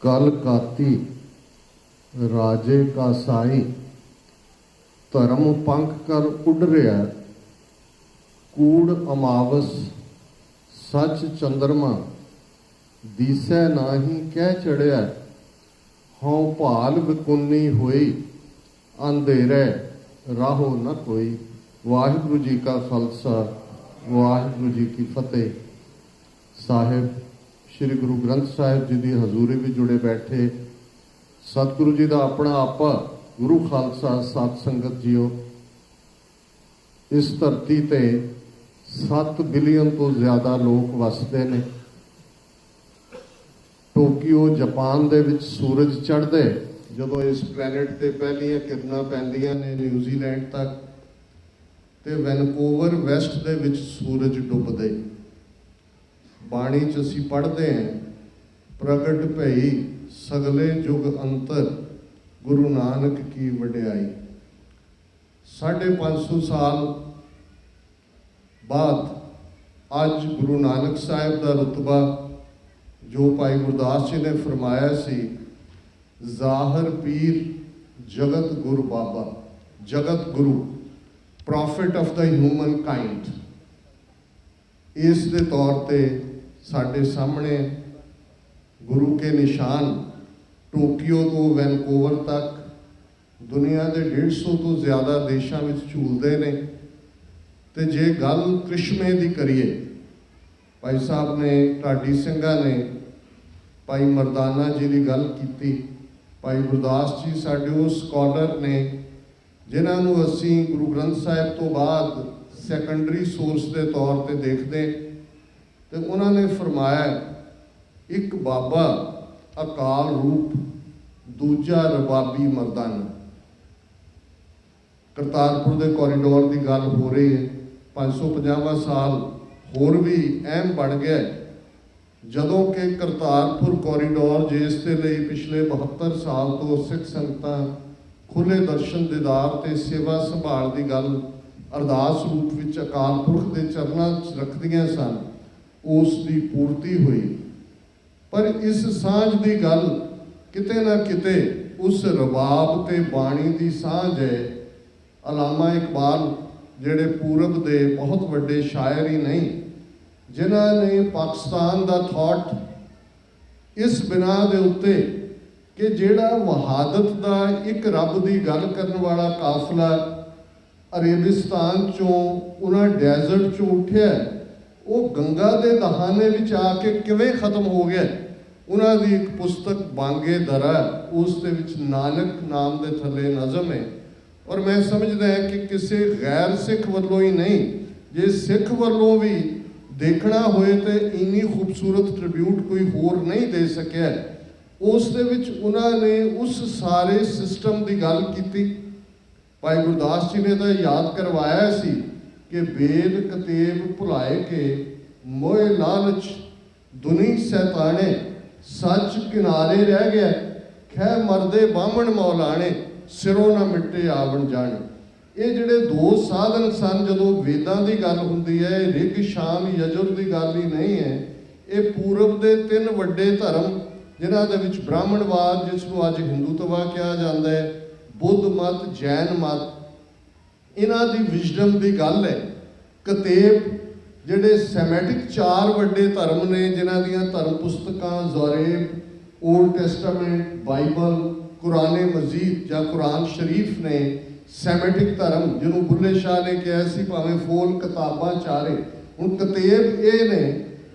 कल काती राजे का साई, धर्म पंख कर उड़ रहा, कूड़ अमावस सच चंद्रमा, दिसै नाही कह चढ़िया, हों भाल विकुन्नी होई, अंधेरे राहो न कोई। वाहिगुरु जी का खालसा, वाहिगुरु जी की फतेह। साहिब श्री गुरु ग्रंथ साहिब जी की हजूरी भी जुड़े बैठे सतगुरु जी का अपना आपा गुरु खालसा सत संगत जीओ, इस धरती ते 7 बिलियन तो ज़्यादा लोग वसते ने। टोक्यो जापान दे विच सूरज चढ़दे जदों इस प्लैनेट ते पहलियां किरनां पैंदियां ने न्यूजीलैंड तक, ते वैनकूवर वैस्ट दे विच सूरज डुबदे। बाणी च असीं पढ़दे हैं, प्रगट भई सगले जुग अंतर, गुरु नानक की वडियाई। 550 साल बाद अज गुरु नानक साहिब का रुतबा जो भाई गुरदास जी ने फरमाया सी, ज़ाहिर पीर जगत गुरु बाबा, Jagat Guru, profit of the human kind, इस दे तौर पे साडे सामने गुरु के निशान टोक्यो तो वैनकूवर तक दुनिया के 150 तो ज़्यादा देशों में झूलते ने। तो जे गल करिश्मे की करिए, भाई साहब ने ढाडी सिंघा ने भाई मरदाना जी की गल की, भाई गुरदास जी साडे वो स्कॉलर ने जिन्होंने असी गुरु ग्रंथ साहिब तो बाद सैकेंडरी सोर्स के तौर पर देखते, तो उन्होंने फरमाया एक बाबा अकाल रूप, दूजा रबाबी मरदाना। करतारपुर के कॉरीडोर की गल हो रही है, 550वां साल होर भी अहम बन गया जदों कि करतारपुर कॉरीडोर जिस दे लई पिछले 72 साल तो सिख संगतां खुले दर्शन दीदार ते सेवा संभाल की गल अरदास रूप विच अकाल पुरख के चरणों च रखदियां सन, उसकी पूर्ति हुई। पर इस सांझ की गल किते ना किते उस रबाब ते बाणी की सांझ है। अलामा इकबाल जिहड़े पूरब के बहुत वड्डे शायर ही नहीं, जिन्हां ने पाकिस्तान का थॉट इस बिना दे उत्ते कि जिहड़ा वहादत का एक रब की गल करने वाला काफला अरेबिस्तान चों उन्हां डेजर्ट चों उठिया, वो गंगा के दहाने विच आके किवें खत्म हो गया। उन्हां दी एक पुस्तक बांगे दरा, उस दे विच नानक नाम के थले नज़म है। और मैं समझदा है कि किसी गैर सिख वालों ही नहीं, जे सिख वालों भी देखना होए तो इन्नी खूबसूरत ट्रिब्यूट कोई होर नहीं दे सकिया। उस दे विच उन्होंने उस सारे सिस्टम की गल की। भाई गुरदास जी ने तो याद करवाया सी कि वेद कतेब भुलाए के मोए लालच दुनी सैताने, सच किनारे रह गया खै मरदे बामण मौलाने, सिरों ना मिटे आवण जाने। ये जिहड़े 2 साधन सन जदों वेदां की गल हुंदी है, रिग शाम यजुर की गल ही नहीं है। ये पूरब के 3 वड्डे धर्म जिन्हां दे विच ब्राह्मणवाद, जिसनूं अज हिंदूत्वा कहा जाता है, बुद्ध मत, जैन मत, इन्हां दी विजडम की गल है। कतेब जिहड़े सैमैटिक 4 वड्डे धर्म ने जिन्हां दीयां धर्म पुस्तकां ज़ोरेब, ओल्ड टेस्टामेंट, बाइबल, कुरान मजीद या कुरान शरीफ ने सैमैटिक धर्म जिन्हों बुल्ले शाह ने कहा सी भावें फोल किताबां चारे, हुण कतेब ये ने।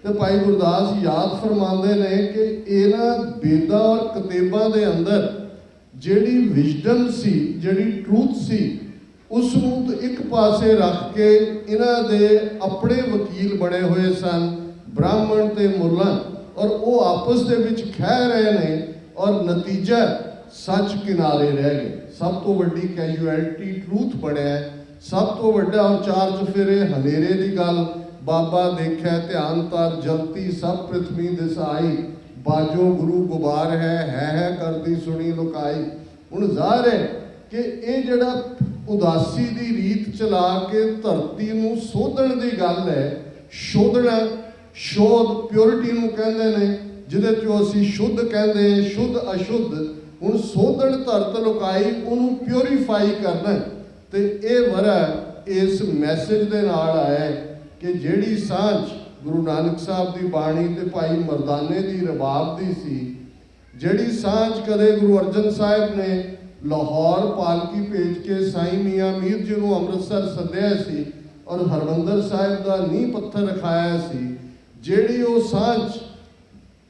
तो भाई गुरदास याद फरमाते हैं कि इन्हां वेदां और कतेबां दे अंदर जिहड़ी विजडम सी, जिहड़ी ट्रूथ सी, उसनूं तो एक पासे रख के इन्हां दे अपने वकील बने हुए सन ब्राह्मण ते मुल्ला, और वो आपस दे विच खह रहे ने और नतीजा सच किनारे रह गए। सब तो वड्डी कैजुअलिटी ट्रूथ बढ़िया, सब तो वड्डा और 4 चफेरे हनेरे की गल, बाबा देखै ध्यान तर जलती सब पृथ्वी दिसाई, बाजो गुरु गुबार है करती सुनी लुकाई। हुण ज़ाहिर है कि ये जिहड़ा उदासी की रीत चला के धरती नूं सोधण की गल है, शोधना, शोध प्योरिटी नूं कहंदे ने, ਜਿਹਦੇ 'ਚੋਂ ਅਸੀਂ ਸ਼ੁੱਧ ਕਹਿੰਦੇ, ਸ਼ੁੱਧ ਅਸ਼ੁੱਧ, ਹੁਣ ਸੋਧਣ ਧਰਤ ਲੁਕਾਈ, ਉਹਨੂੰ ਪਿਉਰੀਫਾਈ ਕਰਨਾ। ਤੇ ਇਹ ਵਰਾ ਇਸ ਮੈਸੇਜ ਦੇ ਨਾਲ ਆਇਆ ਕਿ ਜਿਹੜੀ ਸਾਂਝ ਗੁਰੂ ਨਾਨਕ ਸਾਹਿਬ ਦੀ ਬਾਣੀ ਤੇ ਭਾਈ ਮਰਦਾਨੇ ਦੀ ਰਬਾਬ ਦੀ ਸੀ, ਜਿਹੜੀ ਸਾਂਝ ਕਦੇ ਗੁਰੂ ਅਰਜਨ ਸਾਹਿਬ ਨੇ ਲਾਹੌਰ ਪਾਲਕੀ ਭੇਜ ਕੇ ਸਾਈਂ ਮੀਆਂ ਮੀਰ ਜੀ ਨੂੰ ਅੰਮ੍ਰਿਤਸਰ ਸੱਦਿਆ ਸੀ ਔਰ ਹਰਿਮੰਦਰ ਸਾਹਿਬ ਦਾ ਨੀਂਹ ਪੱਥਰ ਰਖਾਇਆ ਸੀ, ਜਿਹੜੀ ਉਹ ਸਾਂਝ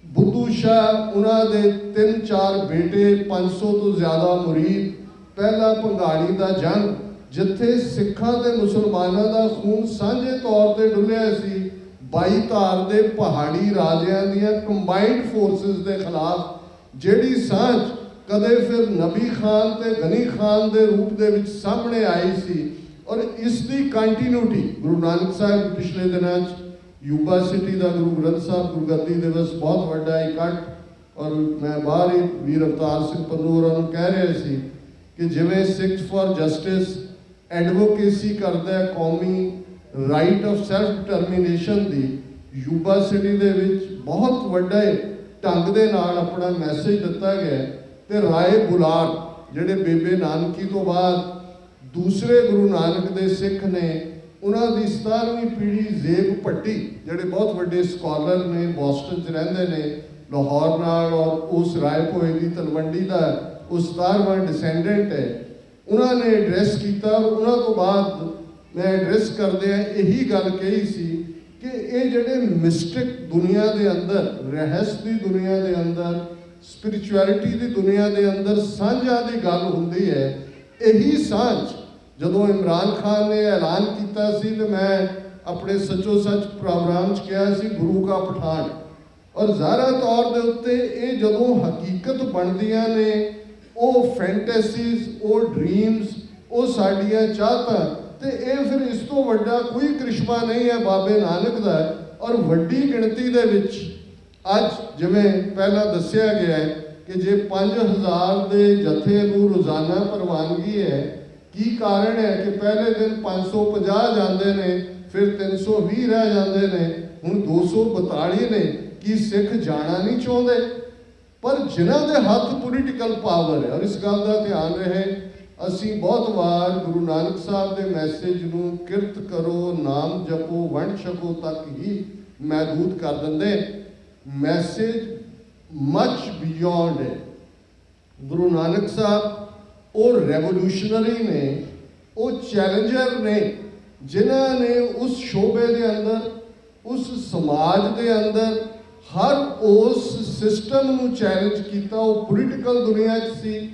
ਬੁੱਧੂ ਸ਼ਾਹ, ਉਹਨਾਂ ਦੇ 3-4 ਬੇਟੇ, 500 ਤੋਂ ਜ਼ਿਆਦਾ ਮੁਰੀਦ, ਪਹਿਲਾ ਭੰਗਾਣੀ ਦਾ ਜੰਗ ਜਿੱਥੇ ਸਿੱਖਾਂ ਤੇ ਮੁਸਲਮਾਨਾਂ ਦਾ ਖੂਨ ਸਾਂਝੇ ਤੌਰ ਤੇ ਡੁੱਲਿਆ ਸੀ, 22 ਧਾਰ ਦੇ ਪਹਾੜੀ ਰਾਜਿਆਂ ਦੀਆਂ ਕੰਬਾਈਨਡ ਫੋਰਸਿਸ ਦੇ ਖਿਲਾਫ, ਜਿਹੜੀ ਸਾਂਝ ਕਦੇ ਫਿਰ ਨਬੀ ਖਾਨ ਤੇ ਗਨੀ ਖਾਨ ਦੇ ਰੂਪ ਦੇ ਵਿੱਚ ਸਾਹਮਣੇ ਆਈ ਸੀ। ਔਰ ਇਸ ਦੀ ਕੰਟੀਨਿਊਟੀ ਗੁਰੂ ਨਾਨਕ ਸਾਹਿਬ ਪਿਛਲੇ ਦਿਨਾਂ 'ਚ ਯੂਬਾ ਸਿਟੀ ਦਾ ਗੁਰੂ ਗ੍ਰੰਥ ਸਾਹਿਬ ਗੁਰਗੱਦੀ ਦਿਵਸ ਬਹੁਤ ਵੱਡਾ ਇਕੱਠ, ਔਰ ਮੈਂ ਬਾਹਰ ਹੀ ਵੀਰ ਅਵਤਾਰ ਸਿੰਘ ਪੰਨੂ ਹੋਰਾਂ ਨੂੰ ਕਹਿ ਰਿਹਾ ਸੀ ਕਿ ਜਿਵੇਂ ਸਿੱਖਸ ਫॉर ਜਸਟਿਸ ਐਡਵੋਕੇਸੀ ਕਰਦਾ ਹੈ ਕੌਮੀ right of self determination the, Yuba city ਦੇ ਵਿੱਚ ਬਹੁਤ ਵੱਡੇ ਢੰਗ ਦੇ ਨਾਲ ਆਪਣਾ ਮੈਸੇਜ ਦਿੱਤਾ ਗਿਆ। ਤੇ ਰਾਏ ਬੁਲਾਰ ਜਿਹੜੇ ਬੇਬੇ ਨਾਨਕੀ ਤੋਂ ਬਾਅਦ ਦੂਸਰੇ ਗੁਰੂ ਨਾਨਕ ਦੇ ਸਿੱਖ ਨੇ, ਉਹਨਾਂ ਦੀ 17ਵੀਂ ਪੀੜ੍ਹੀ ਜ਼ੇਬ ਭੱਟੀ, ਜਿਹੜੇ ਬਹੁਤ ਵੱਡੇ ਸਕਾਲਰ ਨੇ, ਬੋਸਟਨ 'ਚ ਰਹਿੰਦੇ ਨੇ, ਲਾਹੌਰ ਨਾਲ, ਔਰ ਉਸ ਰਾਏ ਭੋਏ ਦੀ ਤਲਵੰਡੀ ਦਾ ਉਹ 17ਵਾਂ ਡਿਸੈਂਡੈਂਟ ਹੈ, ਉਹਨਾਂ ਨੇ ਐਡਰੈਸ ਕੀਤਾ। ਉਹਨਾਂ ਤੋਂ ਬਾਅਦ ਮੈਂ ਐਡਰੈਸ ਕਰਦਿਆਂ ਇਹੀ ਗੱਲ ਕਹੀ ਸੀ ਕਿ ਇਹ ਜਿਹੜੇ ਮਿਸਟਿਕ ਦੁਨੀਆ ਦੇ ਅੰਦਰ, ਰਹੱਸ ਦੀ ਦੁਨੀਆ ਦੇ ਅੰਦਰ, ਸਪਿਰਿਚੁਅਲਿਟੀ ਦੀ ਦੁਨੀਆ ਦੇ ਅੰਦਰ ਸਾਂਝਾਂ ਦੀ ਗੱਲ ਹੁੰਦੀ ਹੈ। ਇਹੀ ਸਾਂਝ ਜਦੋਂ ਇਮਰਾਨ ਖਾਨ ਨੇ ਐਲਾਨ ਕੀਤਾ ਸੀ ਤੇ ਮੈਂ ਆਪਣੇ ਸੱਚੋ ਸੱਚ ਪ੍ਰੋਗਰਾਮ 'ਚ ਕਿਹਾ ਸੀ ਗੁਰੂ ਕਾ ਪਠਾਨ, ਔਰ ਜ਼ਾਹਰਾ ਤੌਰ ਦੇ ਉੱਤੇ ਇਹ ਜਦੋਂ ਹਕੀਕਤ ਬਣਦੀਆਂ ਨੇ, ਉਹ ਫੈਂਟੈਸੀਜ਼, ਉਹ ਡ੍ਰੀਮਸ, ਉਹ ਸਾਡੀਆਂ ਚਾਹਤਾਂ, ਤੇ ਇਹ ਫਿਰ ਇਸ ਤੋਂ ਵੱਡਾ ਕੋਈ ਕ੍ਰਿਸ਼ਮਾ ਨਹੀਂ ਹੈ ਬਾਬੇ ਨਾਨਕ ਦਾ। ਔਰ ਵੱਡੀ ਗਿਣਤੀ ਦੇ ਵਿੱਚ ਅੱਜ ਜਿਵੇਂ ਪਹਿਲਾਂ ਦੱਸਿਆ ਗਿਆ ਹੈ ਕਿ ਜੇ 5000 ਦੇ ਜਥੇ ਨੂੰ ਰੋਜ਼ਾਨਾ ਪ੍ਰਵਾਨਗੀ ਹੈ, ਕੀ ਕਾਰਨ ਹੈ ਕਿ ਪਹਿਲੇ ਦਿਨ 550 ਜਾਂਦੇ ਨੇ, ਫਿਰ 320 ਰਹਿ ਜਾਂਦੇ ਨੇ, ਹੁਣ 242 ਨੇ। ਕੀ ਸਿੱਖ ਜਾਣਾ ਨਹੀਂ ਚਾਹੁੰਦੇ? ਪਰ ਜਿਨ੍ਹਾਂ ਦੇ ਹੱਥ ਪੋਲੀਟੀਕਲ ਪਾਵਰ ਹੈ, ਔਰ ਇਸ ਗੱਲ ਦਾ ਧਿਆਨ ਰਹੇ, ਅਸੀਂ ਬਹੁਤ ਵਾਰ ਗੁਰੂ ਨਾਨਕ ਸਾਹਿਬ ਦੇ ਮੈਸੇਜ ਨੂੰ ਕਿਰਤ ਕਰੋ, ਨਾਮ ਜਪੋ, ਵੰਡ ਛਕੋ ਤੱਕ ਹੀ ਮਹਿਦੂਦ ਕਰ ਦਿੰਦੇ। ਮੈਸੇਜ ਮਚ ਬਿਯੋਂਡ ਹੈ। ਗੁਰੂ ਨਾਨਕ ਸਾਹਿਬ ਉਹ ਰੈਵੋਲੂਸ਼ਨਰੀ ਨੇ, ਉਹ ਚੈਲੰਜਰ ਨੇ, ਜਿਨ੍ਹਾਂ ਨੇ ਉਸ ਸ਼ੋਬੇ ਦੇ ਅੰਦਰ, ਉਸ ਸਮਾਜ ਦੇ ਅੰਦਰ ਹਰ ਉਸ ਸਿਸਟਮ ਨੂੰ ਚੈਲੰਜ ਕੀਤਾ। ਉਹ ਪੋਲੀਟੀਕਲ ਦੁਨੀਆ 'ਚ ਸੀ,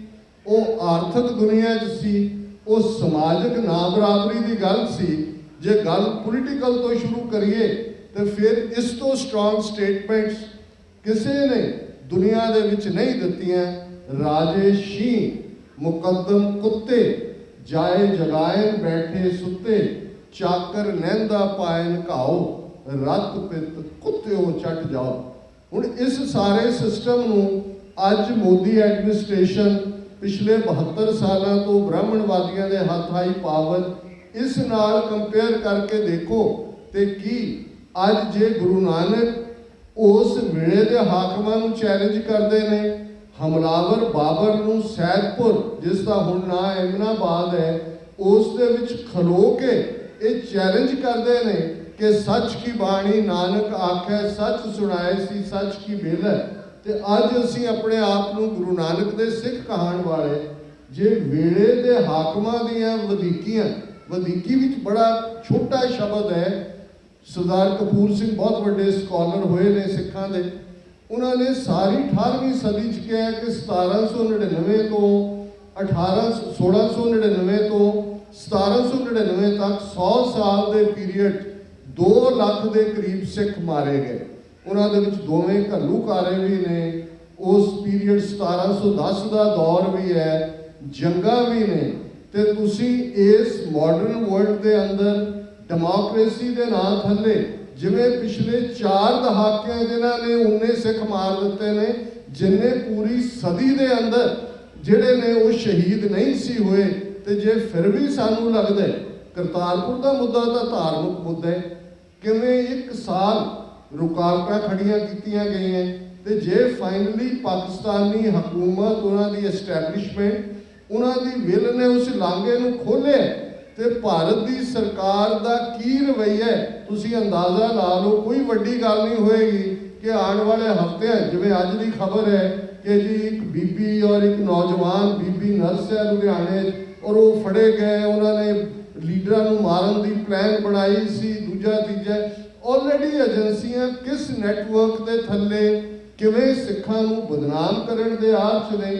ਉਹ ਆਰਥਿਕ ਦੁਨੀਆ 'ਚ ਸੀ, ਉਹ ਸਮਾਜਿਕ ਨਾ ਬਰਾਬਰੀ ਦੀ ਗੱਲ ਸੀ। ਜੇ ਗੱਲ ਪੋਲੀਟੀਕਲ ਤੋਂ ਸ਼ੁਰੂ ਕਰੀਏ ਤੇ ਫਿਰ ਇਸ ਤੋਂ ਸਟਰੋਂਗ ਸਟੇਟਮੈਂਟਸ ਕਿਸੇ ਨੇ ਦੁਨੀਆ ਦੇ ਵਿੱਚ ਨਹੀਂ ਦਿੱਤੀਆਂ। ਰਾਜੇ ਸ਼ੀਂ ਮੁਕੱਦਮ ਕੁੱਤੇ, ਜਾਏ ਜਗਾਏ ਬੈਠੇ ਸੁੱਤੇ, ਚਾਕਰ ਨਹਿੰਦਾ ਪਾਇਨ ਘਾਓ, ਰੱਤ ਪਿੱਤ ਕੁੱਤਿਓ ਚੱਟ ਜਾਓ। ਹੁਣ ਇਸ ਸਾਰੇ ਸਿਸਟਮ ਨੂੰ ਅੱਜ ਮੋਦੀ ਐਡਮਿਨਿਸਟ੍ਰੇਸ਼ਨ ਪਿਛਲੇ 72 ਸਾਲਾਂ ਤੋਂ ਬ੍ਰਾਹਮਣਵਾਦੀਆਂ ਦੇ ਹੱਥ ਆਈ ਪਾਵਰ, ਇਸ ਨਾਲ ਕੰਪੇਅਰ ਕਰਕੇ ਦੇਖੋ ਤੇ ਕੀ ਅੱਜ ਜੇ ਗੁਰੂ ਨਾਨਕ ਉਸ ਵੇਲੇ ਦੇ ਹਾਕਮਾਂ ਨੂੰ ਚੈਲੰਜ ਕਰਦੇ ਨੇ, ਹਮਲਾਵਰ ਬਾਬਰ ਨੂੰ ਸੈਦਪੁਰ, ਜਿਸ ਦਾ ਹੁਣ ਨਾਂ ਐਮਨਾਬਾਦ ਹੈ, ਉਸ ਦੇ ਵਿੱਚ ਖਲੋ ਕੇ ਇਹ ਚੈਲੰਜ ਕਰਦੇ ਨੇ ਕਿ ਸੱਚ ਕੀ ਬਾਣੀ ਨਾਨਕ ਆਖੈ, ਸੱਚ ਸੁਣਾਏ ਸੀ ਸੱਚ ਕੀ ਬੇਲ। ਤੇ ਅੱਜ ਅਸੀਂ ਆਪਣੇ ਆਪ ਨੂੰ ਗੁਰੂ ਨਾਨਕ ਦੇ ਸਿੱਖ ਕਹਾਣ ਵਾਲੇ, ਜੇ ਵੇਲੇ ਦੇ ਹਾਕਮਾਂ ਦੀਆਂ ਵਧੀਕੀਆਂ, ਵਧੀਕੀ ਵਿੱਚ ਬੜਾ ਛੋਟਾ ਸ਼ਬਦ ਹੈ, ਸਰਦਾਰ ਕਪੂਰ ਸਿੰਘ ਬਹੁਤ ਵੱਡੇ ਸਕਾਲਰ ਹੋਏ ਨੇ ਸਿੱਖਾਂ ਦੇ, ਉਹਨਾਂ ਨੇ ਸਾਰੀ 18ਵੀਂ ਸਦੀ 'ਚ ਕਿਹਾ ਕਿ 1799 ਤੋਂ 1699 ਤੋਂ 1799 ਤੱਕ 100 ਸਾਲ ਦੇ ਪੀਰੀਅਡ 2 ਲੱਖ ਦੇ ਕਰੀਬ ਸਿੱਖ ਮਾਰੇ ਗਏ। ਉਹਨਾਂ ਦੇ ਵਿੱਚ ਦੋਵੇਂ ਘੱਲੂਘਾਰੇ ਵੀ ਨੇ, ਉਸ ਪੀਰੀਅਡ 1710 ਦਾ ਦੌਰ ਵੀ ਹੈ, ਜੰਗਾਂ ਵੀ ਨੇ। ਤੇ ਤੁਸੀਂ ਇਸ ਮਾਡਰਨ ਵਰਲਡ ਦੇ ਅੰਦਰ ਡੈਮੋਕ੍ਰੇਸੀ ਦੇ ਨਾਂ ਥੱਲੇ, ਜਿਵੇਂ ਪਿਛਲੇ 4 ਦਹਾਕਿਆਂ ਜਿਨ੍ਹਾਂ ਨੇ 19 ਸਿੱਖ ਮਾਰ ਦਿੱਤੇ ਨੇ, ਜਿੰਨੇ ਪੂਰੀ ਸਦੀ ਦੇ ਅੰਦਰ ਜਿਹੜੇ ਨੇ ਉਹ ਸ਼ਹੀਦ ਨਹੀਂ ਸੀ ਹੋਏ। ਤੇ ਜੇ ਫਿਰ ਵੀ ਸਾਨੂੰ ਲੱਗਦਾ ਕਰਤਾਰਪੁਰ ਦਾ ਮੁੱਦਾ ਤਾਂ ਧਾਰਮਿਕ ਮੁੱਦਾ ਹੈ, ਕਿਵੇਂ 1 ਸਾਲ ਰੁਕਾਵਟਾਂ ਖੜੀਆਂ ਕੀਤੀਆਂ ਗਈਆਂ ਤੇ ਜੇ ਫਾਈਨਲੀ ਪਾਕਿਸਤਾਨੀ ਹਕੂਮਤ ਉਹਨਾਂ ਦੀ ਐਸਟੈਬਲਿਸ਼ਮੈਂਟ ਉਹਨਾਂ ਦੀ ਵਿਲ ਨੇ ਉਸ ਲਾਂਘੇ ਨੂੰ ਖੋਲ੍ਹਿਆ ਤੇ ਭਾਰਤ ਦੀ ਸਰਕਾਰ ਦਾ ਕੀ ਰਵੱਈਆ ਹੈ ਤੁਸੀਂ ਅੰਦਾਜ਼ਾ ਲਾ ਲਓ। ਕੋਈ ਵੱਡੀ ਗੱਲ ਨਹੀਂ ਹੋਏਗੀ ਕਿ ਆਉਣ ਵਾਲੇ ਹਫ਼ਤਿਆਂ ਜਿਵੇਂ ਅੱਜ ਦੀ ਖਬਰ ਹੈ ਕਿ ਜੀ ਇੱਕ ਬੀਬੀ ਔਰ ਇੱਕ ਨੌਜਵਾਨ ਬੀਬੀ ਨਰਸ ਹੈ ਲੁਧਿਆਣੇ ਔਰ ਉਹ ਫੜੇ ਗਏ, ਉਹਨਾਂ ਨੇ ਲੀਡਰਾਂ ਨੂੰ ਮਾਰਨ ਦੀ ਪਲਾਨ ਬਣਾਈ ਸੀ, ਦੂਜਾ ਤੀਜਾ। ਆਲਰੇਡੀ ਏਜੰਸੀਆਂ ਕਿਸ ਨੈਟਵਰਕ ਦੇ ਥੱਲੇ ਕਿਵੇਂ ਸਿੱਖਾਂ ਨੂੰ ਬਦਨਾਮ ਕਰਨ ਦੇ ਆਰ 'ਚ ਨੇ।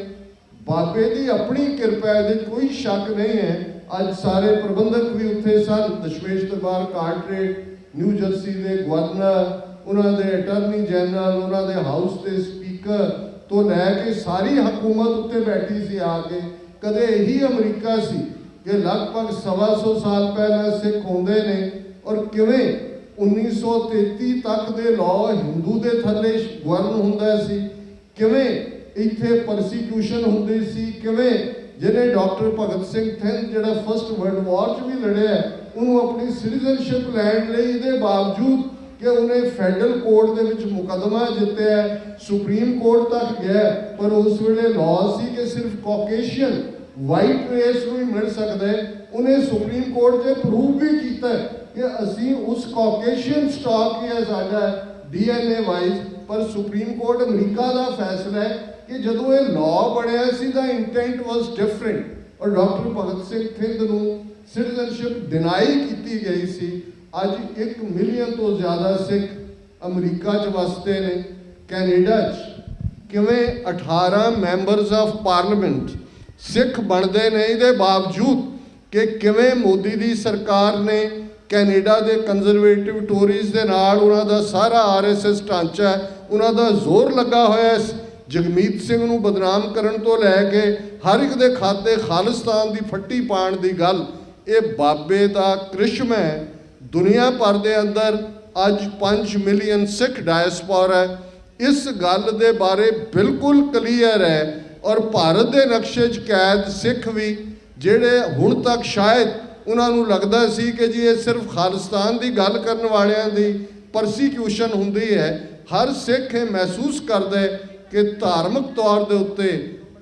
ਬਾਬੇ ਦੀ ਆਪਣੀ ਕਿਰਪਾ ਹੈ, ਇਹਦੇ ਕੋਈ ਸ਼ੱਕ ਨਹੀਂ ਹੈ। ਅੱਜ ਸਾਰੇ ਪ੍ਰਬੰਧਕ ਵੀ ਉੱਥੇ ਸਨ, ਦਸ਼ਮੇਸ਼ ਦਰਬਾਰ ਕਾਰਟਰੇਟ, ਨਿਊ ਜਰਸੀ ਦੇ ਗਵਰਨਰ, ਉਹਨਾਂ ਦੇ ਅਟਾਰਨੀ ਜਨਰਲ, ਉਹਨਾਂ ਦੇ ਹਾਊਸ ਦੇ ਸਪੀਕਰ ਤੋਂ ਲੈ ਕੇ ਸਾਰੀ ਹਕੂਮਤ ਉੱਤੇ ਬੈਠੀ ਸੀ ਆ ਕੇ। ਕਦੇ ਇਹੀ ਅਮਰੀਕਾ ਸੀ ਕਿ ਲਗਭਗ 125 ਸਾਲ ਪਹਿਲਾਂ ਸਿੱਖ ਹੁੰਦੇ ਨੇ ਔਰ ਕਿਵੇਂ 1933 ਤੱਕ ਦੇ ਲਾਅ ਹਿੰਦੂ ਦੇ ਥੱਲੇ ਗਵਰਨ ਹੁੰਦਾ ਸੀ, ਕਿਵੇਂ ਇੱਥੇ ਪਰਸੀਕਿਊਸ਼ਨ ਹੁੰਦੀ ਸੀ, ਕਿਵੇਂ ਜਿਹਨੇ ਡਾਕਟਰ ਭਗਤ ਸਿੰਘ ਥਿੰਦ ਜਿਹੜਾ ਫਸਟ ਵਰਲਡ ਵਾਰ 'ਚ ਵੀ ਲੜਿਆ ਉਹਨੂੰ ਆਪਣੀ ਸਿਟੀਜ਼ਨਸ਼ਿਪ ਲੈਣ ਲਈ, ਇਹਦੇ ਬਾਵਜੂਦ ਕਿ ਉਹਨੇ ਫੈਡਰਲ ਕੋਰਟ ਦੇ ਵਿੱਚ ਮੁਕੱਦਮਾ ਜਿੱਤਿਆ, ਸੁਪਰੀਮ ਕੋਰਟ ਤੱਕ ਗਿਆ, ਪਰ ਉਸ ਵੇਲੇ ਲਾਅ ਸੀ ਕਿ ਸਿਰਫ ਕਾਕੇਸ਼ੀਅਨ ਵਾਈਟ ਰੇਸ ਨੂੰ ਹੀ ਮਿਲ ਸਕਦਾ ਹੈ। ਉਹਨੇ ਸੁਪਰੀਮ ਕੋਰਟ 'ਚ ਪ੍ਰੂਵ ਵੀ ਕੀਤਾ ਕਿ ਅਸੀਂ ਉਸ ਕਾਕੇਸ਼ੀਅਨ ਸਟਾਕ ਹੀ ਹੈ ਸਾਡਾ DNA ਵਾਈਜ਼। ਪਰ ਸੁਪਰੀਮ ਕੋਰਟ ਅਮਰੀਕਾ ਦਾ ਫੈਸਲਾ ਹੈ ਕਿ ਜਦੋਂ ਇਹ ਲਾਅ ਬਣਿਆ ਸੀ ਦਾ ਇੰਟੈਂਟ ਵਾਸ ਡਿਫਰੈਂਟ ਔਰ ਡਾਕਟਰ ਭਗਤ ਸਿੰਘ ਥਿੰਦ ਨੂੰ ਸਿਟੀਜ਼ਨਸ਼ਿਪ ਡਿਨਾਈ ਕੀਤੀ ਗਈ ਸੀ। ਅੱਜ 1 ਮਿਲੀਅਨ ਤੋਂ ਜ਼ਿਆਦਾ ਸਿੱਖ ਅਮਰੀਕਾ 'ਚ ਵਸਦੇ ਨੇ। ਕੈਨੇਡਾ 'ਚ ਕਿਵੇਂ 18 ਮੈਂਬਰਸ ਆਫ ਪਾਰਲੀਮੈਂਟ ਸਿੱਖ ਬਣਦੇ ਨੇ, ਇਹਦੇ ਬਾਵਜੂਦ ਕਿ ਕਿਵੇਂ ਮੋਦੀ ਦੀ ਸਰਕਾਰ ਨੇ ਕੈਨੇਡਾ ਦੇ ਕੰਜ਼ਰਵੇਟਿਵ ਟੋਰੀਜ਼ ਦੇ ਨਾਲ ਉਹਨਾਂ ਦਾ ਸਾਰਾ RSS ਢਾਂਚਾ ਉਹਨਾਂ ਦਾ ਜ਼ੋਰ ਲੱਗਾ ਹੋਇਆ। ਜਗਮੀਤ ਸਿੰਘ ਨੂੰ ਬਦਨਾਮ ਕਰਨ ਤੋਂ ਲੈ ਕੇ ਹਰ ਇੱਕ ਦੇ ਖਾਤੇ ਖਾਲਿਸਤਾਨ ਦੀ ਫੱਟੀ ਪਾਉਣ ਦੀ ਗੱਲ, ਇਹ ਬਾਬੇ ਦਾ ਕ੍ਰਿਸ਼ਮ ਹੈ। ਦੁਨੀਆ ਭਰ ਦੇ ਅੰਦਰ ਅੱਜ 5 ਮਿਲੀਅਨ ਸਿੱਖ ਡਾਇਸਪੋਰਾ ਹੈ। ਇਸ ਗੱਲ ਦੇ ਬਾਰੇ ਬਿਲਕੁਲ ਕਲੀਅਰ ਹੈ ਔਰ ਭਾਰਤ ਦੇ ਨਕਸ਼ੇ 'ਚ ਕੈਦ ਸਿੱਖ ਵੀ ਜਿਹੜੇ ਹੁਣ ਤੱਕ ਸ਼ਾਇਦ ਉਹਨਾਂ ਨੂੰ ਲੱਗਦਾ ਸੀ ਕਿ ਜੀ ਇਹ ਸਿਰਫ ਖਾਲਿਸਤਾਨ ਦੀ ਗੱਲ ਕਰਨ ਵਾਲਿਆਂ ਦੀ ਪਰਸੀਕਿਊਸ਼ਨ ਹੁੰਦੀ ਹੈ, ਹਰ ਸਿੱਖ ਇਹ ਮਹਿਸੂਸ ਕਰਦਾ ਹੈ ਕਿ ਧਾਰਮਿਕ ਤੌਰ ਦੇ ਉੱਤੇ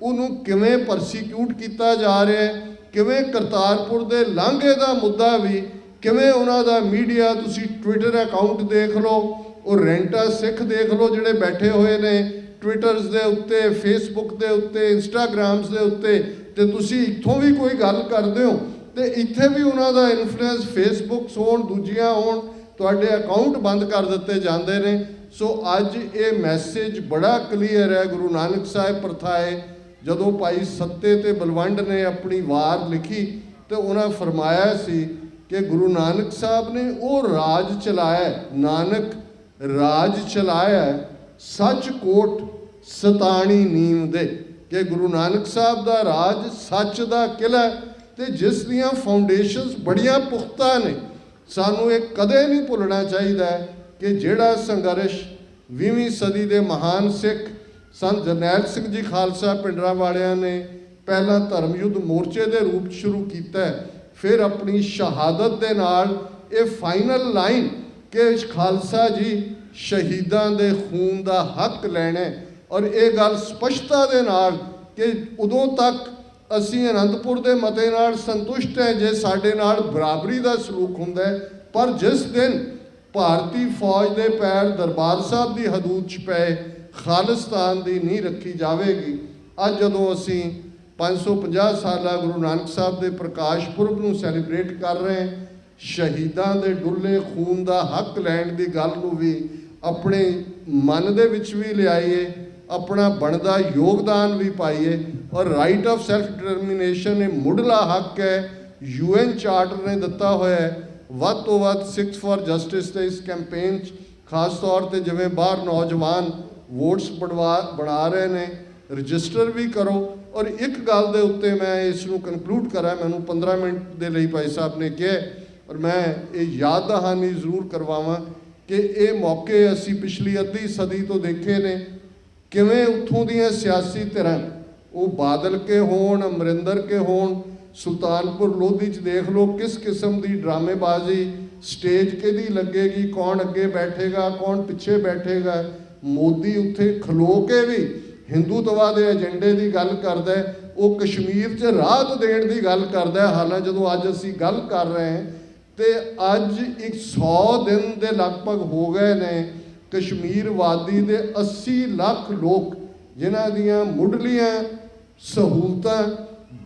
ਉਹਨੂੰ ਕਿਵੇਂ ਪਰਸੀਕਿਊਟ ਕੀਤਾ ਜਾ ਰਿਹਾ ਹੈ, ਕਿਵੇਂ ਕਰਤਾਰਪੁਰ ਦੇ ਲਾਂਘੇ ਦਾ ਮੁੱਦਾ ਵੀ ਕਿਵੇਂ ਉਹਨਾਂ ਦਾ ਮੀਡੀਆ, ਤੁਸੀਂ ਟਵਿੱਟਰ ਅਕਾਊਂਟ ਦੇਖ ਲਓ, ਉਹ ਰੈਂਟਾ ਸਿੱਖ ਦੇਖ ਲਓ ਜਿਹੜੇ ਬੈਠੇ ਹੋਏ ਨੇ ਟਵਿੱਟਰਸ ਦੇ ਉੱਤੇ, ਫੇਸਬੁੱਕ ਦੇ ਉੱਤੇ, ਇੰਸਟਾਗ੍ਰਾਮਸ ਦੇ ਉੱਤੇ, ਤੇ ਤੁਸੀਂ ਇੱਥੋਂ ਵੀ ਕੋਈ ਗੱਲ ਕਰਦੇ ਹੋ ਤੇ ਇੱਥੇ ਵੀ ਉਹਨਾਂ ਦਾ ਇਨਫਲੂਐਂਸ ਫੇਸਬੁੱਕਸ ਹੋਣ, ਦੂਜੀਆਂ ਹੋਣ, ਤੁਹਾਡੇ ਅਕਾਊਂਟ ਬੰਦ ਕਰ ਦਿੱਤੇ ਜਾਂਦੇ ਨੇ। ਸੋ ਅੱਜ ਇਹ ਮੈਸੇਜ ਬੜਾ ਕਲੀਅਰ ਹੈ। ਗੁਰੂ ਨਾਨਕ ਸਾਹਿਬ ਪ੍ਰਥਾਏ ਜਦੋਂ ਭਾਈ ਸੱਤੇ ਤੇ ਬਲਵੰਡ ਨੇ ਆਪਣੀ ਵਾਰ ਲਿਖੀ ਤੇ ਉਹਨਾਂ ਫਰਮਾਇਆ ਸੀ ਕਿ ਗੁਰੂ ਨਾਨਕ ਸਾਹਿਬ ਨੇ ਉਹ ਰਾਜ ਚਲਾਇਆ, ਨਾਨਕ ਰਾਜ ਚਲਾਇਆ ਸੱਚ ਕੋਟ ਸਤਾਣੀ ਨੀਮ ਦੇ, ਕਿ ਗੁਰੂ ਨਾਨਕ ਸਾਹਿਬ ਦਾ ਰਾਜ ਸੱਚ ਦਾ ਕਿਲ੍ਹਾ ਤੇ ਜਿਸ ਦੀਆਂ ਫਾਊਂਡੇਸ਼ਨਸ ਬੜੀਆਂ ਪੁਖਤਾ ਨੇ। ਸਾਨੂੰ ਇਹ ਕਦੇ ਨਹੀਂ ਭੁੱਲਣਾ ਚਾਹੀਦਾ ਕਿ ਜਿਹੜਾ ਸੰਘਰਸ਼ 20ਵੀਂ ਸਦੀ ਦੇ ਮਹਾਨ ਸਿੱਖ ਸੰਤ ਜਰਨੈਲ ਸਿੰਘ ਜੀ ਖਾਲਸਾ ਪਿੰਡਰਾਂ ਵਾਲਿਆਂ ਨੇ ਪਹਿਲਾਂ ਧਰਮ ਯੁੱਧ ਮੋਰਚੇ ਦੇ ਰੂਪ 'ਚ ਸ਼ੁਰੂ ਕੀਤਾ, ਫਿਰ ਆਪਣੀ ਸ਼ਹਾਦਤ ਦੇ ਨਾਲ ਇਹ ਫਾਈਨਲ ਲਾਈਨ ਕਿ ਖਾਲਸਾ ਜੀ ਸ਼ਹੀਦਾਂ ਦੇ ਖੂਨ ਦਾ ਹੱਕ ਲੈਣਾ, ਔਰ ਇਹ ਗੱਲ ਸਪਸ਼ਟਤਾ ਦੇ ਨਾਲ ਕਿ ਉਦੋਂ ਤੱਕ ਅਸੀਂ ਅਨੰਦਪੁਰ ਦੇ ਮਤੇ ਨਾਲ ਸੰਤੁਸ਼ਟ ਹੈ ਜੇ ਸਾਡੇ ਨਾਲ ਬਰਾਬਰੀ ਦਾ ਸਲੂਕ ਹੁੰਦਾ, ਪਰ ਜਿਸ ਦਿਨ ਭਾਰਤੀ ਫੌਜ ਦੇ ਪੈਰ ਦਰਬਾਰ ਸਾਹਿਬ ਦੀ ਹਦੂਦ 'ਚ ਪਏ ਖਾਲਿਸਤਾਨ ਦੀ ਨੀਂਹ ਰੱਖੀ ਜਾਵੇਗੀ। ਅੱਜ ਜਦੋਂ ਅਸੀਂ 550 ਸਾਲਾ ਗੁਰੂ ਨਾਨਕ ਸਾਹਿਬ ਦੇ ਪ੍ਰਕਾਸ਼ ਪੁਰਬ ਨੂੰ ਸੈਲੀਬ੍ਰੇਟ ਕਰ ਰਹੇ ਹਾਂ, ਸ਼ਹੀਦਾਂ ਦੇ ਡੁੱਲੇ ਖੂਨ ਦਾ ਹੱਕ ਲੈਣ ਦੀ ਗੱਲ ਨੂੰ ਵੀ ਆਪਣੇ ਮਨ ਦੇ ਵਿੱਚ ਵੀ ਲਿਆਈਏ, ਆਪਣਾ ਬਣਦਾ ਯੋਗਦਾਨ ਵੀ ਪਾਈਏ। ਔਰ ਰਾਈਟ ਆਫ ਸੈਲਫ ਡਿਟਰਮੀਨੇਸ਼ਨ ਇਹ ਮੁੱਢਲਾ ਹੱਕ ਹੈ, UN ਚਾਰਟਰ ਨੇ ਦਿੱਤਾ ਹੋਇਆ ਹੈ। ਵੱਧ ਤੋਂ ਵੱਧ ਸਿੱਖਸ ਫॉर ਜਸਟਿਸ ਦੇ ਇਸ ਕੈਂਪੇਨ 'ਚ ਖਾਸ ਤੌਰ 'ਤੇ ਜਿਵੇਂ ਬਾਹਰ ਨੌਜਵਾਨ ਵੋਟਸ ਬਣਾ ਰਹੇ ਨੇ, ਰਜਿਸਟਰ ਵੀ ਕਰੋ। ਔਰ ਇੱਕ ਗੱਲ ਦੇ ਉੱਤੇ ਮੈਂ ਇਸ ਨੂੰ ਕਨਕਲੂਡ ਕਰਾਂ, ਮੈਨੂੰ 15 ਮਿੰਟ ਦੇ ਲਈ ਭਾਈ ਸਾਹਿਬ ਨੇ ਕਿਹਾ, ਔਰ ਮੈਂ ਇਹ ਯਾਦ ਦਹਾਨੀ ਜ਼ਰੂਰ ਕਰਵਾਵਾਂ ਕਿ ਇਹ ਮੌਕੇ ਅਸੀਂ ਪਿਛਲੀ ਅੱਧੀ ਸਦੀ ਤੋਂ ਦੇਖੇ ਨੇ ਕਿਵੇਂ ਉੱਥੋਂ ਦੀਆਂ ਸਿਆਸੀ ਧਿਰਾਂ, ਉਹ ਬਾਦਲ ਕੇ ਹੋਣ, ਅਮਰਿੰਦਰ ਕੇ ਹੋਣ, ਸੁਲਤਾਨਪੁਰ ਲੋਧੀ 'ਚ ਦੇਖ ਲਓ ਕਿਸ ਕਿਸਮ ਦੀ ਡਰਾਮੇਬਾਜ਼ੀ, ਸਟੇਜ ਕਿਹਦੀ ਲੱਗੇਗੀ, ਕੌਣ ਅੱਗੇ ਬੈਠੇਗਾ, ਕੌਣ ਪਿੱਛੇ ਬੈਠੇਗਾ, ਮੋਦੀ ਉੱਥੇ ਖਲੋ ਕੇ ਵੀ ਹਿੰਦੂਤਵਾ ਦੇ ਏਜੰਡੇ ਦੀ ਗੱਲ ਕਰਦਾ, ਉਹ ਕਸ਼ਮੀਰ 'ਚ ਰਾਹਤ ਦੇਣ ਦੀ ਗੱਲ ਕਰਦਾ। ਹਾਲਾਂ ਜਦੋਂ ਅੱਜ ਅਸੀਂ ਗੱਲ ਕਰ ਰਹੇ ਹਾਂ ਤੇ ਅੱਜ 100 ਦਿਨ ਦੇ ਲਗਭਗ ਹੋ ਗਏ ਨੇ ਕਸ਼ਮੀਰ ਵਾਦੀ ਦੇ 80 ਲੱਖ ਲੋਕ ਜਿਨ੍ਹਾਂ ਦੀਆਂ ਮੁੱਢਲੀਆਂ ਸਹੂਲਤਾਂ,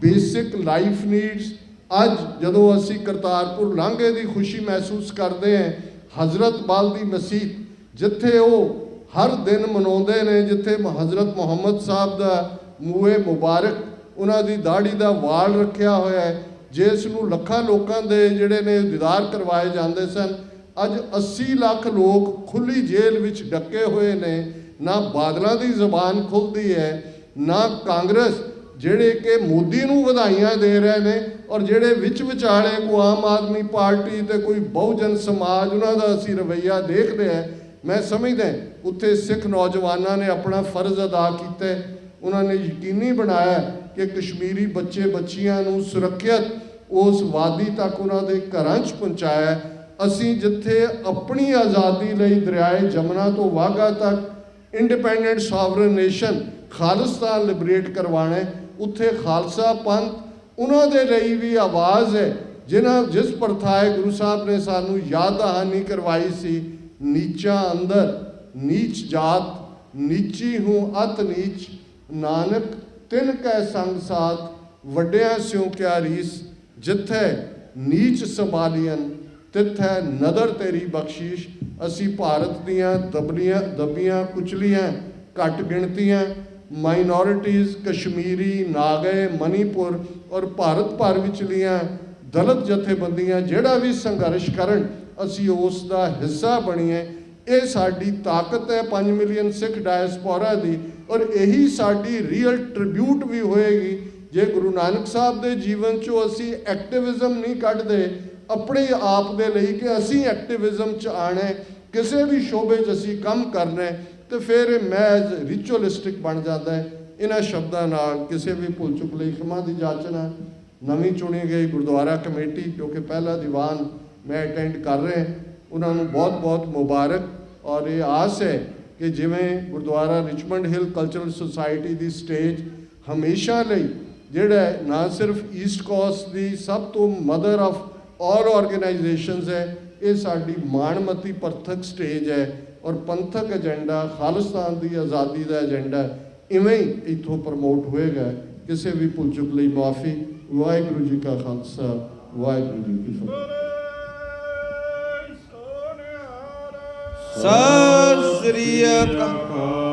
ਬੇਸਿਕ ਲਾਈਫ ਨੀਡਸ, ਅੱਜ ਜਦੋਂ ਅਸੀਂ ਕਰਤਾਰਪੁਰ ਲਾਂਘੇ ਦੀ ਖੁਸ਼ੀ ਮਹਿਸੂਸ ਕਰਦੇ ਹਾਂ, ਹਜ਼ਰਤ ਬਲ ਦੀ ਮਸੀਤ ਜਿੱਥੇ ਉਹ ਹਰ ਦਿਨ ਮਨਾਉਂਦੇ ਨੇ, ਜਿੱਥੇ ਹਜ਼ਰਤ ਮੁਹੰਮਦ ਸਾਹਿਬ ਦਾ ਮੂਏ ਮੁਬਾਰਕ, ਉਹਨਾਂ ਦੀ ਦਾੜੀ ਦਾ ਵਾਲ ਰੱਖਿਆ ਹੋਇਆ ਹੈ, ਜਿਸ ਨੂੰ ਲੱਖਾਂ ਲੋਕਾਂ ਦੇ ਜਿਹੜੇ ਨੇ ਦੀਦਾਰ ਕਰਵਾਏ ਜਾਂਦੇ ਸਨ, ਅੱਜ 80 ਲੱਖ ਲੋਕ ਖੁੱਲ੍ਹੀ ਜੇਲ੍ਹ ਵਿੱਚ ਡੱਕੇ ਹੋਏ ਨੇ। ਨਾ ਬਾਦਲਾਂ ਦੀ ਜ਼ੁਬਾਨ ਖੁੱਲ੍ਹਦੀ ਹੈ, ਨਾ ਕਾਂਗਰਸ ਜਿਹੜੇ ਕਿ ਮੋਦੀ ਨੂੰ ਵਧਾਈਆਂ ਦੇ ਰਹੇ ਨੇ, ਔਰ ਜਿਹੜੇ ਵਿੱਚ ਵਿਚਾਲੇ ਕੋ ਆਮ ਆਦਮੀ ਪਾਰਟੀ ਤੇ ਕੋਈ ਬਹੁਜਨ ਸਮਾਜ, ਉਹਨਾਂ ਦਾ ਅਸੀਂ ਰਵੱਈਆ ਦੇਖਦੇ ਹਾਂ। ਮੈਂ ਸਮਝਦਾ ਉੱਥੇ ਸਿੱਖ ਨੌਜਵਾਨਾਂ ਨੇ ਆਪਣਾ ਫਰਜ਼ ਅਦਾ ਕੀਤਾ, ਉਹਨਾਂ ਨੇ ਯਕੀਨੀ ਬਣਾਇਆ ਕਿ ਕਸ਼ਮੀਰੀ ਬੱਚੇ ਬੱਚੀਆਂ ਨੂੰ ਸੁਰੱਖਿਅਤ ਉਸ ਵਾਦੀ ਤੱਕ ਉਹਨਾਂ ਦੇ ਘਰਾਂ 'ਚ ਪਹੁੰਚਾਇਆ। ਅਸੀਂ ਜਿੱਥੇ ਆਪਣੀ ਆਜ਼ਾਦੀ ਲਈ ਦਰਿਆਏ ਜਮਨਾ ਤੋਂ ਵਾਘਾ ਤੱਕ independent sovereign nation Khalistan liberate ਕਰਵਾਉਣਾ, ਉੱਥੇ ਖਾਲਸਾ ਪੰਥ ਉਹਨਾਂ ਦੇ ਲਈ ਵੀ ਆਵਾਜ਼ ਹੈ ਜਿਸ ਪ੍ਰਥਾਏ ਗੁਰੂ ਸਾਹਿਬ ਨੇ ਸਾਨੂੰ ਯਾਦ ਦਹਾਨੀ ਕਰਵਾਈ ਸੀ, ਨੀਚਾਂ ਅੰਦਰ ਨੀਚ ਜਾਤ, ਨੀਚੀ ਹੂੰ ਅਤ ਨੀਚ, ਨਾਨਕ ਤਿਨ ਕੈ ਸੰਗ ਸਾਥ, ਵੱਡਿਆਂ ਸਿਉ ਕਿਆ ਰੀਸ, ਜਿੱਥੇ ਨੀਚ ਸੰਭਾਲੀਅਨ ਤਿੱਥੈ ਨਦਰ ਤੇਰੀ ਬਖਸ਼ਿਸ਼। ਅਸੀਂ ਭਾਰਤ ਦੀਆਂ ਦੱਬੀਆਂ ਕੁਚਲੀਆਂ ਘੱਟ ਗਿਣਤੀਆਂ ਮਾਈਨੋਰਿਟੀਜ਼, ਕਸ਼ਮੀਰੀ, ਨਾਗੇ, ਮਨੀਪੁਰ ਔਰ ਭਾਰਤ ਭਰ ਵਿਚਲੀਆਂ ਦਲਿਤ ਜਥੇਬੰਦੀਆਂ ਜਿਹੜਾ ਵੀ ਸੰਘਰਸ਼ ਕਰਨ, ਅਸੀਂ ਉਸ ਦਾ ਹਿੱਸਾ ਬਣੀਏ। ਇਹ ਸਾਡੀ ਤਾਕਤ ਹੈ 5 ਮਿਲੀਅਨ ਸਿੱਖ ਡਾਇਸਪੋਰਾ ਦੀ, ਔਰ ਇਹੀ ਸਾਡੀ ਰੀਅਲ ਟ੍ਰਿਬਿਊਟ ਵੀ ਹੋਏਗੀ ਜੇ ਗੁਰੂ ਨਾਨਕ ਸਾਹਿਬ ਦੇ ਜੀਵਨ 'ਚੋਂ ਅਸੀਂ ਐਕਟਿਵਿਜ਼ਮ ਨਹੀਂ ਕੱਢਦੇ ਆਪਣੇ ਆਪ ਦੇ ਲਈ ਕਿ ਅਸੀਂ ਐਕਟਿਵਿਜ਼ਮ 'ਚ ਆਉਣਾ, ਕਿਸੇ ਵੀ ਸ਼ੋਬੇ 'ਚ ਅਸੀਂ ਕੰਮ ਕਰਨਾ, ਤੇ ਫਿਰ ਇਹ ਮੈਜ਼ ਰਿਚੁਅਲਿਸਟਿਕ ਬਣ ਜਾਂਦਾ ਹੈ। ਇਹਨਾਂ ਸ਼ਬਦਾਂ ਨਾਲ ਕਿਸੇ ਵੀ ਭੁੱਲ ਚੁੱਕ ਲਈ ਖਿਮਾ ਦੀ ਜਾਚਨਾ। ਨਵੀਂ ਚੁਣੀ ਗਈ ਗੁਰਦੁਆਰਾ ਕਮੇਟੀ, ਕਿਉਂਕਿ ਪਹਿਲਾ ਦੀਵਾਨ ਮੈਂ ਅਟੈਂਡ ਕਰ ਰਿਹਾ, ਉਹਨਾਂ ਨੂੰ ਬਹੁਤ ਬਹੁਤ ਮੁਬਾਰਕ। ਔਰ ਇਹ ਆਸ ਹੈ ਕਿ ਜਿਵੇਂ ਗੁਰਦੁਆਰਾ ਰਿਚਮੰਡ ਹਿੱਲ ਕਲਚਰਲ ਸੁਸਾਇਟੀ ਦੀ ਸਟੇਜ ਹਮੇਸ਼ਾ ਲਈ ਜਿਹੜਾ ਨਾ ਸਿਰਫ ਈਸਟ ਕੋਸਟ ਦੀ ਸਭ ਤੋਂ ਮਦਰ ਆਫ ਔਰ ਆਰਗੇਨਾਈਜੇਸ਼ਨਸ ਹੈ, ਇਹ ਸਾਡੀ ਮਾਣਮੱਤੀ ਪੰਥਕ ਸਟੇਜ ਹੈ, ਔਰ ਪੰਥਕ ਏਜੰਡਾ ਖਾਲਿਸਤਾਨ ਦੀ ਆਜ਼ਾਦੀ ਦਾ ਏਜੰਡਾ ਇਵੇਂ ਹੀ ਇੱਥੋਂ ਪ੍ਰਮੋਟ ਹੋਏਗਾ। ਕਿਸੇ ਵੀ ਭੁੱਲ ਚੁੱਕ ਲਈ ਮਾਫੀ। ਵਾਹਿਗੁਰੂ ਜੀ ਕਾ ਖਾਲਸਾ, ਵਾਹਿਗੁਰੂ ਜੀ ਕੀ ਫਤਿਹ। ਸਤਿ ਸ੍ਰੀ ਅਕਾਲ।